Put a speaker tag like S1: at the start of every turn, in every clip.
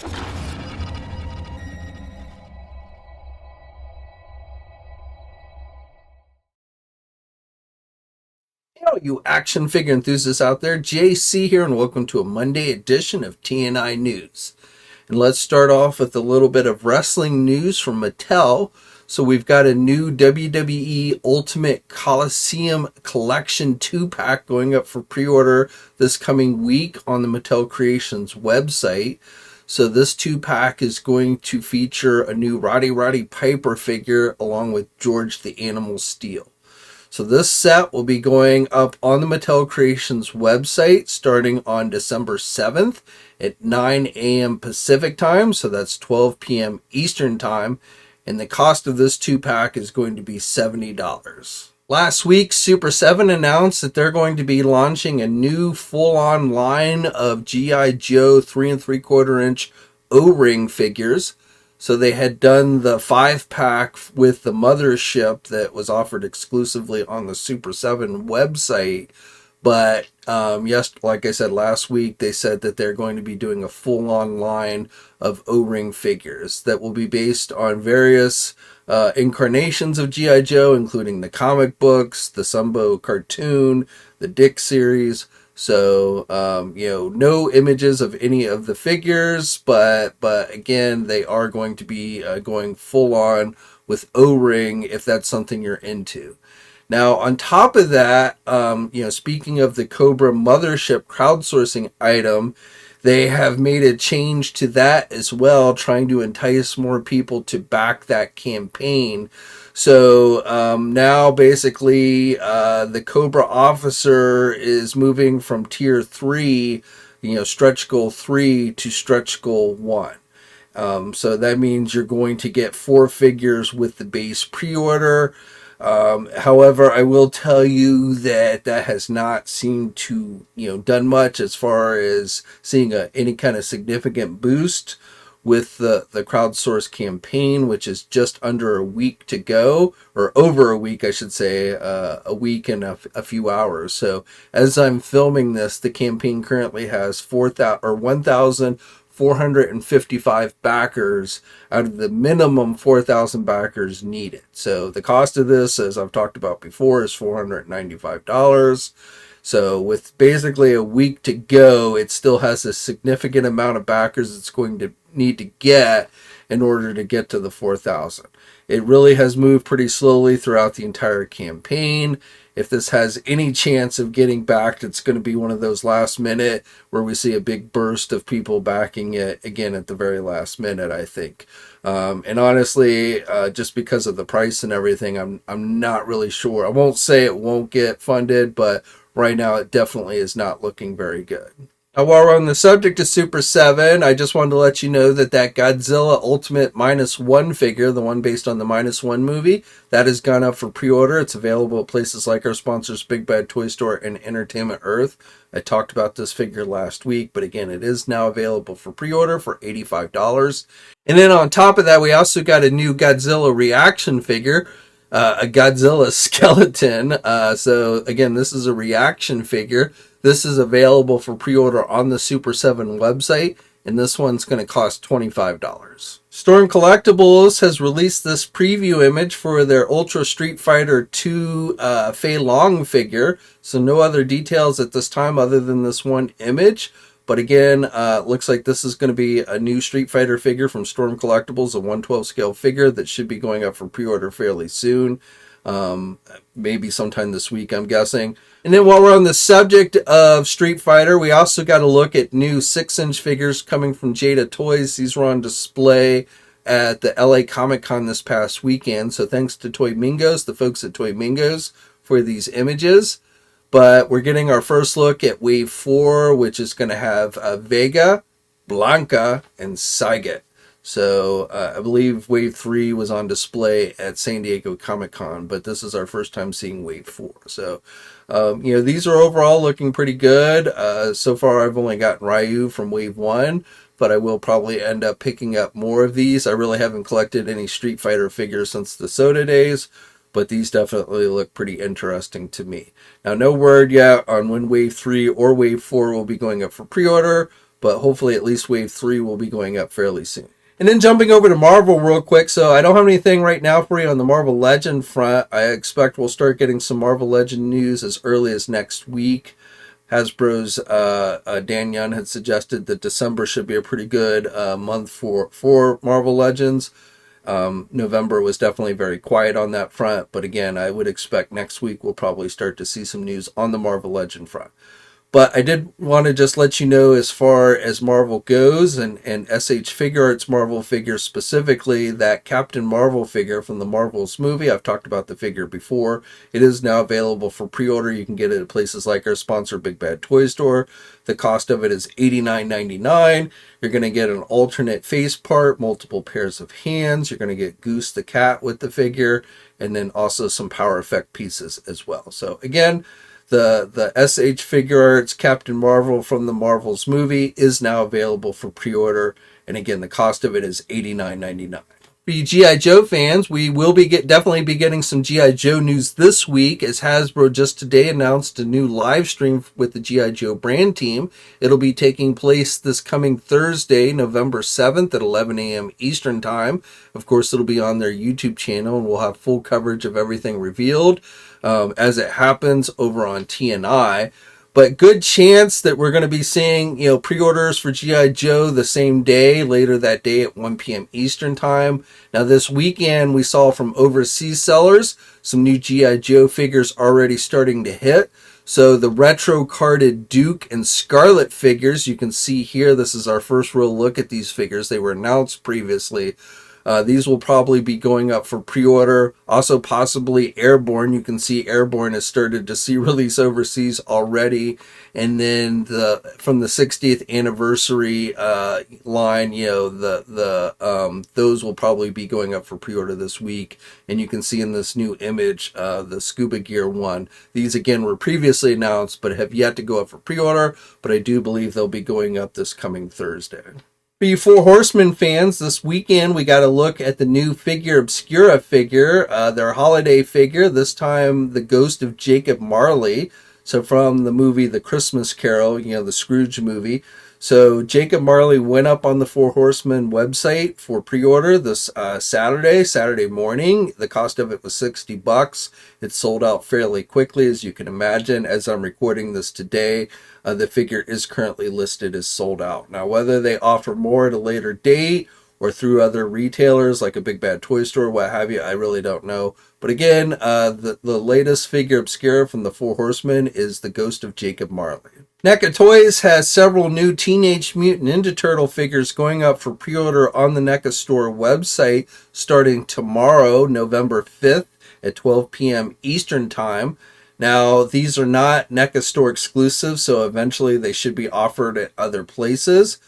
S1: Hello, you action figure enthusiasts out there. JC here, and welcome to a Monday edition of TNInews. And let's start off with a little bit of wrestling news from Mattel. So we've got a new WWE Ultimate Coliseum Collection 2-pack going up for pre-order this coming week on the Mattel Creations website. So this 2-pack is going to feature a new Roddy Piper figure along with George the Animal Steele. So this set will be going up on the Mattel Creations website starting on December 7th at 9 a.m. Pacific time. So that's 12 p.m. Eastern time. And the cost of this 2-pack is going to be $70. Last week, Super 7 announced that they're going to be launching a new full-on line of GIJoe 3 3/4 inch O-ring figures. So they had done the 5-pack with the Mothership that was offered exclusively on the Super 7 website. But yes, like I said last week, they said that they're going to be doing a full-on line of O-ring figures that will be based on various incarnations of G.I. Joe, including the comic books, the Sumbo cartoon, the Dick series. So, no images of any of the figures, but again, they are going to be going full on with O-ring if that's something you're into. Now, on top of that, speaking of the Cobra Mothership crowdsourcing item, they have made a change to that as well, trying to entice more people to back that campaign. So now basically the Cobra officer is moving from tier 3, stretch goal 3 to stretch goal 1. So that means you're going to get 4 figures with the base pre-order. However, I will tell you that has not seemed to, done much as far as seeing any kind of significant boost with the crowdsource campaign, which is just under a week to go, or over a week, I should say, a week and a few hours. So as I'm filming this, the campaign currently has 1,455 backers out of the minimum 4,000 backers needed. So the cost of this, as I've talked about before, is $495. So with basically a week to go, it still has a significant amount of backers it's going to need to get in order to get to the 4,000. It really has moved pretty slowly throughout the entire campaign. If this has any chance of getting backed, it's going to be one of those last minute where we see a big burst of people backing it again at the very last minute, I think. And honestly, just because of the price and everything, I'm not really sure. I won't say it won't get funded, but right now it definitely is not looking very good. Now, while we're on the subject of Super 7, I just wanted to let you know that Godzilla Ultimate -1 figure, the one based on the -1 movie, that has gone up for pre-order. It's available at places like our sponsors Big Bad Toy Store and Entertainment Earth. I talked about this figure last week, but again, it is now available for pre-order for $85. And then on top of that, we also got a new Godzilla reaction figure, a Godzilla skeleton. So again, this is a reaction figure. This is available for pre-order on the Super 7 website, and this one's going to cost $25. Storm Collectibles has released this preview image for their Ultra Street Fighter 2 Fei Long figure, so no other details at this time other than this one image. But again, looks like this is going to be a new Street Fighter figure from Storm Collectibles, a 1/12 scale figure that should be going up for pre-order fairly soon. Maybe sometime this week, I'm guessing. And then while we're on the subject of Street Fighter, we also got a look at new 6-inch figures coming from Jada Toys. These were on display at the LA Comic Con this past weekend. So thanks to Toy Mingos, the folks at Toy Mingos, for these images. But we're getting our first look at Wave 4, which is going to have Vega, Blanca, and Saiget. So I believe Wave 3 was on display at San Diego Comic-Con, but this is our first time seeing Wave 4. So, these are overall looking pretty good. So far, I've only gotten Ryu from Wave 1, but I will probably end up picking up more of these. I really haven't collected any Street Fighter figures since the Soda days, but these definitely look pretty interesting to me. Now, no word yet on when Wave 3 or Wave 4 will be going up for pre-order, but hopefully at least Wave 3 will be going up fairly soon. And then jumping over to Marvel real quick, so I don't have anything right now for you on the Marvel Legend front. I expect we'll start getting some Marvel Legend news as early as next week. Hasbro's Dan Young had suggested that December should be a pretty good month for Marvel Legends. November was definitely very quiet on that front, but again, I would expect next week we'll probably start to see some news on the Marvel Legend front. But I did want to just let you know, as far as Marvel goes, and SH Figuarts Marvel figure specifically, that Captain Marvel figure from the Marvels movie, I've talked about the figure before. It is now available for pre-order. You can get it at places like our sponsor, Big Bad Toy Store. The cost of it is $89.99. You're going to get an alternate face part, multiple pairs of hands. You're going to get Goose the cat with the figure, and then also some power effect pieces as well. So again, the SH Figuarts Captain Marvel from the Marvels movie is now available for pre-order. And again, the cost of it is $89.99. For you G.I. Joe fans, we will definitely be getting some G.I. Joe news this week, as Hasbro just today announced a new live stream with the G.I. Joe brand team. It'll be taking place this coming Thursday, November 7th at 11 a.m. Eastern Time. Of course, it'll be on their YouTube channel, and we'll have full coverage of everything revealed as it happens over on TNI. But good chance that we're going to be seeing, pre-orders for G.I. Joe the same day, later that day at 1 p.m. Eastern Time. Now, this weekend, we saw from overseas sellers some new G.I. Joe figures already starting to hit. So the retro carded Duke and Scarlet figures, you can see here, this is our first real look at these figures. They were announced previously. These will probably be going up for pre-order. Also, possibly Airborne. You can see Airborne has started to see release overseas already. And then from the 60th anniversary line, those will probably be going up for pre-order this week. And you can see in this new image, the Scuba Gear one. These again were previously announced, but have yet to go up for pre-order. But I do believe they'll be going up this coming Thursday. For you Four Horsemen fans, this weekend we got a look at the new Obscura figure, their holiday figure, this time the ghost of Jacob Marley. So from the movie The Christmas Carol, the Scrooge movie. So Jacob Marley went up on the Four Horsemen website for pre-order this Saturday morning. The cost of it was $60. It sold out fairly quickly, as you can imagine. As I'm recording this today, the figure is currently listed as sold out. Now, whether they offer more at a later date or through other retailers like a Big Bad Toy Store, what have you, I really don't know. But again, the latest figure Obscura from the Four Horsemen is the Ghost of Jacob Marley. NECA Toys has several new Teenage Mutant Ninja Turtle figures going up for pre-order on the NECA Store website starting tomorrow, November 5th at 12 p.m. Eastern Time. Now, these are not NECA Store exclusive, so eventually they should be offered at other places.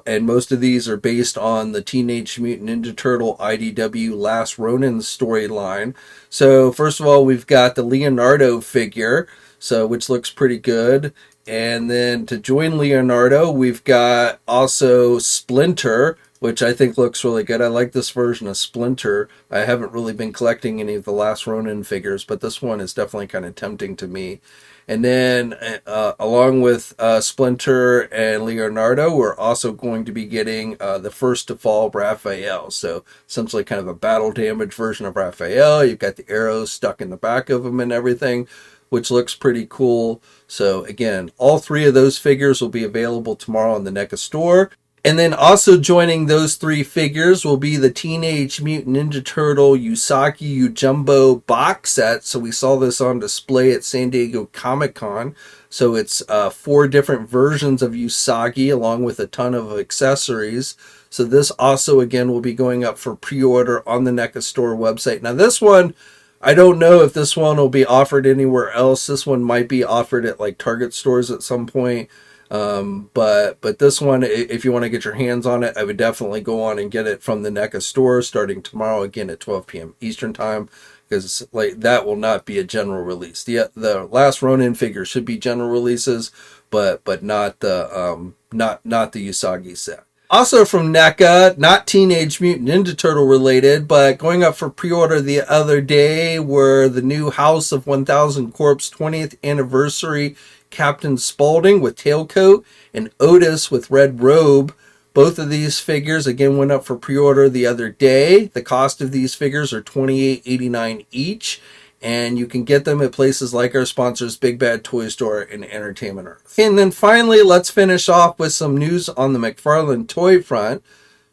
S1: And most of these are based on the Teenage Mutant Ninja Turtle IDW Last Ronin storyline. So first of all, we've got the Leonardo figure, which looks pretty good. And then to join Leonardo, we've got also Splinter, which I think looks really good. I like this version of Splinter. I haven't really been collecting any of the Last Ronin figures, but this one is definitely kind of tempting to me. And then along with Splinter and Leonardo, we're also going to be getting the first to fall Raphael. So essentially kind of a battle damage version of Raphael. You've got the arrows stuck in the back of him and everything, which looks pretty cool. So again, all three of those figures will be available tomorrow on the NECA Store. And then also joining those three figures will be the Teenage Mutant Ninja Turtle Usagi Jumbo box set. So we saw this on display at San Diego Comic-Con. So it's 4 different versions of Usagi along with a ton of accessories. So this also, again, will be going up for pre-order on the NECA Store website. Now this one, I don't know if this one will be offered anywhere else. This one might be offered at like Target stores at some point. But this one, if you want to get your hands on it, I would definitely go on and get it from the NECA Store starting tomorrow, again at 12 p.m. Eastern Time, because like that will not be a general release. The Last Ronin figure should be general releases, but not the Usagi set. Also from NECA, not Teenage Mutant Ninja Turtle related, but going up for pre-order the other day were the new House of 1000 Corpse 20th Anniversary Captain Spaulding with tailcoat, and Otis with red robe. Both of these figures, again, went up for pre-order the other day. The cost of these figures are $28.89 each, and you can get them at places like our sponsors, Big Bad Toy Store and Entertainment Earth. And then finally, let's finish off with some news on the McFarlane toy front.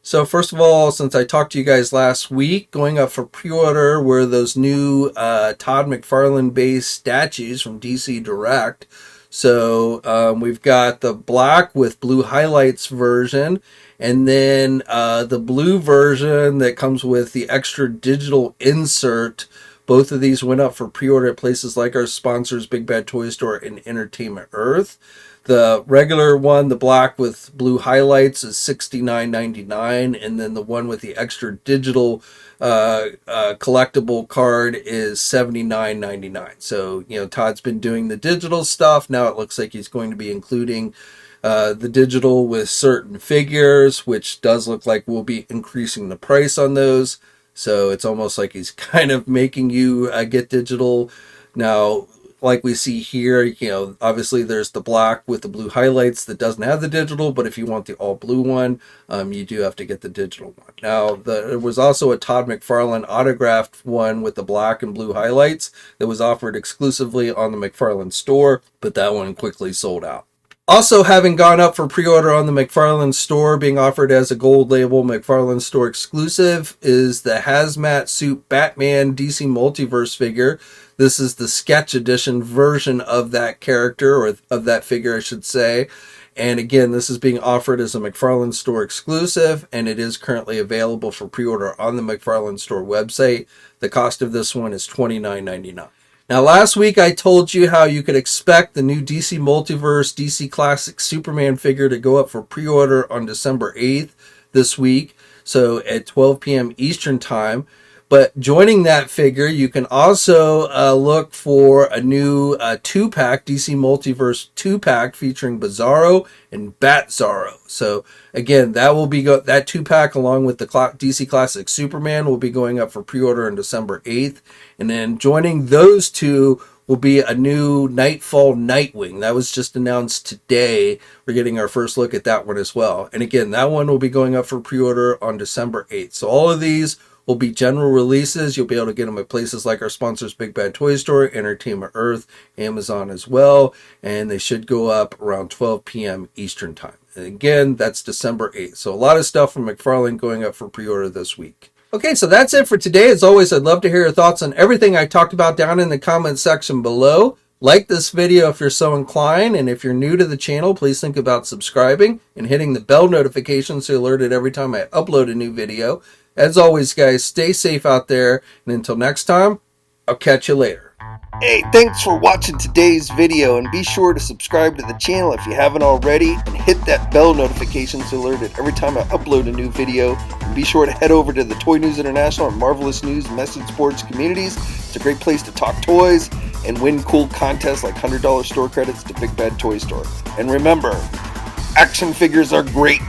S1: So first of all, since I talked to you guys last week, going up for pre-order were those new Todd McFarlane-based statues from DC Direct. So we've got the black with blue highlights version, and then the blue version that comes with the extra digital insert. Both of these went up for pre-order at places like our sponsors, Big Bad Toy Store and Entertainment Earth. The regular one, the black with blue highlights, is $69.99, and then the one with the extra digital collectible card is $79.99. So, you know, Todd's been doing the digital stuff. Now it looks like he's going to be including the digital with certain figures, which does look like we'll be increasing the price on those. So it's almost like he's kind of making you get digital. Now, like we see here, you know, obviously there's the black with the blue highlights that doesn't have the digital, but if you want the all blue one, you do have to get the digital one. Now, there was also a Todd McFarlane autographed one with the black and blue highlights that was offered exclusively on the McFarlane store, but that one quickly sold out. Also, having gone up for pre-order on the McFarlane store, being offered as a gold label McFarlane store exclusive, is the Hazmat suit Batman DC Multiverse figure. This is the sketch edition version of that character, or of that figure, I should say. And again, this is being offered as a McFarlane store exclusive, and it is currently available for pre-order on the McFarlane store website. The cost of this one is $29.99. Now, last week I told you how you could expect the new DC Multiverse DC Classic Superman figure to go up for pre-order on December 8th this week, so at 12 p.m. Eastern Time. But joining that figure, you can also look for a new 2-pack, DC Multiverse 2-pack featuring Bizarro and Bat-Zarro. So again, that will be that 2-pack along with the DC Classic Superman will be going up for pre-order on December 8th. And then joining those two will be a new Nightfall Nightwing. That was just announced today. We're getting our first look at that one as well. And again, that one will be going up for pre-order on December 8th. So all of these will be general releases. You'll be able to get them at places like our sponsors, Big Bad Toy Store, Entertainment Earth, Amazon as well. And they should go up around 12 p.m. Eastern Time. And again, that's December 8th. So a lot of stuff from McFarlane going up for pre-order this week. Okay, so that's it for today. As always, I'd love to hear your thoughts on everything I talked about down in the comment section below. Like this video if you're so inclined, and if you're new to the channel, please think about subscribing and hitting the bell notification so you're alerted every time I upload a new video. As always, guys, stay safe out there, and until next time, I'll catch you later.
S2: Hey, thanks for watching today's video, and be sure to subscribe to the channel if you haven't already, and hit that bell notification so you're alerted every time I upload a new video. And be sure to head over to the Toy News International and Marvelous News message boards communities. It's a great place to talk toys and win cool contests like $100 store credits to Big Bad Toy Store. And remember, action figures are great.